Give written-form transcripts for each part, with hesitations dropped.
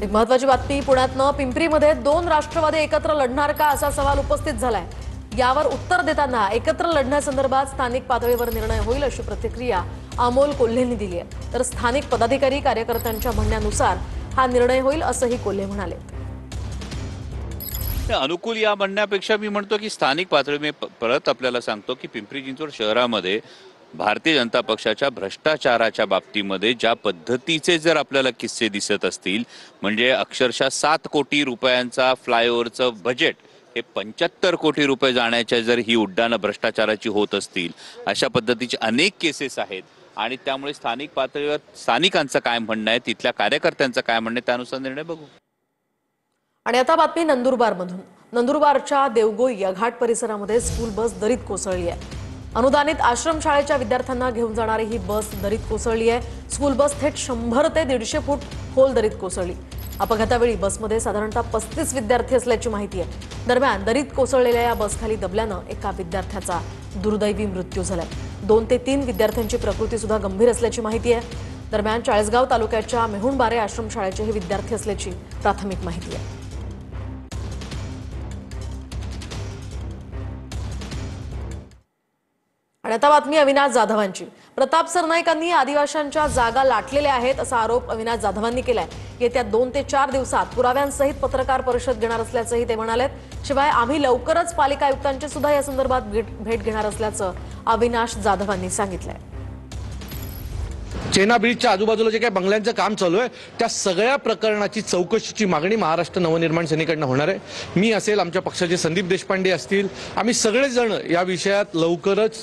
एक महत्त्वाची बातमी पुण्यातनं पिंपरीमध्ये दोन राष्ट्रवादी एकत्र लढणार का असा सवाल उपस्थित झालाय। यावर उत्तर देताना एकत्र लढण्यासंदर्भात स्थानिक पातळीवर निर्णय होईल अशी प्रतिक्रिया अमोल कोल्हेंनी दिली आहे। तर स्थानिक पदाधिकारी कार्यकर्त्यांच्या म्हणण्यानुसार हा निर्णय होईल असंही कोल्हे म्हणाले। अनुकूल या म्हणण्यापेक्षा मी म्हणतो की स्थानिक पातळीवर मी परत आपल्याला सांगतो की पिंपरी चिंचवड शहरामध्ये भारतीय जनता पक्षाच्या भ्रष्टाचाराच्या बाबतीमध्ये ज्या पद्धतीचे जर आपल्याला किस्से दिसत असतील, म्हणजे अक्षरशः 7 कोटी रुपयांचा फ्लायओव्हरचं बजेट हे 75 कोटी रुपये जाण्याच्या जर ही उड्डाणं भ्रष्टाचाराची होत असतील, अशा पद्धतीचे अनेक केसेस आहेत। आणि त्यामुळे स्थानिक पातळीवर स्थानिकांचं काय म्हणणं आहे, तिथल्या कार्यकर्त्यांचं काय म्हणणं आहे, त्यानुसार निर्णय बघू। आणि आता बातमी नंदुरबारमधून। नंदुरबारच्या देवगोई या घाट परिसरामध्ये स्कूल बस दरीत कोसळली आहे। अनुदानित आश्रमशाळेच्या विद्यार्थ्यांना घेऊन जाणारी ही बस दरीत कोसळली आहे। स्कूल बस थेट 100 ते 150 फूट खोल दरीत कोसळली। अपघातावेळी बसमध्ये साधारणतः 35 विद्यार्थी असल्याची माहिती आहे। दरम्यान दरीत कोसळलेल्या या बसखाली दबल्यानं एका विद्यार्थ्याचा दुर्दैवी मृत्यू झालाय। 2 ते 3 विद्यार्थ्यांची प्रकृती सुद्धा गंभीर असल्याची माहिती आहे। दरम्यान चाळीसगाव तालुक्याच्या मेहुणबारे आश्रमशाळेचे हे विद्यार्थी असल्याची प्राथमिक माहिती आहे। आणि आता बातमी अविनाश जाधवांची। प्रताप सरनाईकांनी आदिवासींच्या जागा लाटलेल्या आहेत असा आरोप अविनाश जाधवांनी केलाय। येत्या 2 ते 4 दिवसात पुराव्यांसहित पत्रकार परिषद घेणार असल्याचंही ते म्हणालेत। शिवाय आम्ही लवकरच पालिका आयुक्तांची सुद्धा या संदर्भात भेट घेणार असल्याचं अविनाश जाधवांनी सांगितलंय। चेना ब्रिजच्या आजूबाजूला जे काही बंगल्यांचं काम चालू आहे त्या सगळ्या प्रकरणाची चौकशीची मागणी महाराष्ट्र नवनिर्माण सेनेकडून होणार आहे। मी असेल, आमच्या पक्षाचे संदीप देशपांडे असतील, आम्ही सगळेच जण या विषयात लवकरच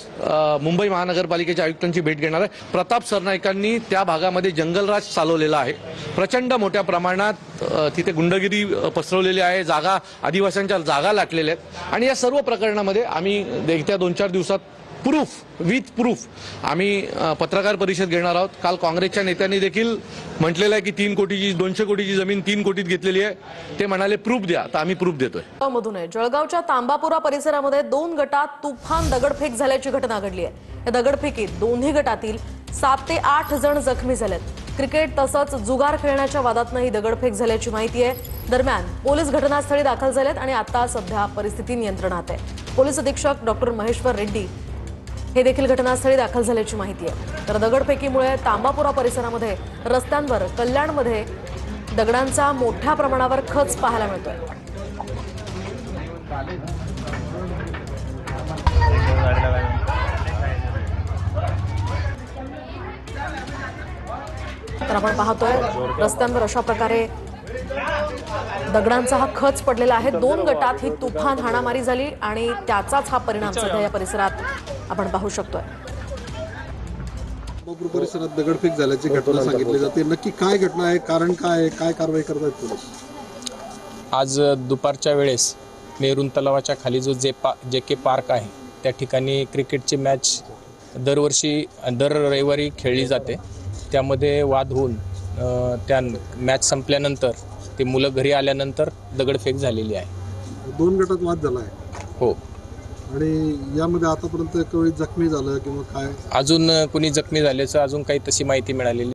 मुंबई महानगरपालिकेच्या आयुक्तांची भेट घेणार आहे। प्रताप सरनाईकांनी त्या भागामध्ये जंगलराज चालवलेला आहे। प्रचंड मोठ्या प्रमाणात तिथे गुंडगिरी पसरवलेली आहे, आदिवासींच्या जागा लाटलेल्या आहेत। आणि या सर्व प्रकरणामध्ये आम्ही येत्या 2-4 दिवसात विथ प्रूफ आम्ही पत्रकार परिषद घेणार आहोत। काल काँग्रेसच्या नेत्यांनी देखील म्हटलेलं आहे की 200 कोटीची जमीन 3 कोटीत घेतलेली आहे। ते म्हणाले प्रूफ द्या, तर आम्ही प्रूफ देतोय। मधून जळगावच्या तांबापुरा परिसरामध्ये 2 गटात तुफान दगडफेक झाल्याची घटना घडली आहे। या दगडफेकीत दोन्ही गटातील 7 ते 8 जण जखमी झालेत। क्रिकेट तसंच जुगार खेळण्याच्या वादातनं ही दगडफेक झाल्याची माहिती आहे। दरम्यान पोलीस घटनास्थळी दाखल झालेत आणि आता सध्या परिस्थिती नियंत्रणात आहे। पोलीस अधीक्षक डॉक्टर महेश्वर रेड्डी हे देखील घटनास्थळी दाखल झाल्याची माहिती आहे। तर दगडफेकीमुळे तांबापुरा परिसरामध्ये रस्त्यांवर कल्याणमध्ये दगडांचा मोठ्या प्रमाणावर खच पाहायला मिळतोय। तर आपण पाहतोय रस्त्यांवर अशा प्रकारे दगडांचा हा खच पडलेला आहे। 2 गटात ही तुफान हाणामारी झाली आणि त्याचाच हा परिणाम सध्या या परिसरात आपण पाहू शकतोय। परिसरात दगडफेक झाल्याची घटना सांगितली जाते, नक्की काय घटना आहे, कारण काय आहे, काय कारवाई करतात पोलीस? आज दुपारच्या वेळेस मेरून तलावाच्या खाली जो JK पार्क आहे त्या ठिकाणी क्रिकेटची मॅच दर रविवारी खेळली जाते। त्यामध्ये वाद होऊन त्या मॅच संपल्यानंतर ते मुलं घरी आल्यानंतर दगडफेक झालेली आहे। 2 गटात वाद झाला आहे? हो। आणि यामध्ये आतापर्यंत कोणी जखमी झालं किंवा काय? अजून कोणी जखमी झाल्याचं अजून काही तशी माहिती मिळालेली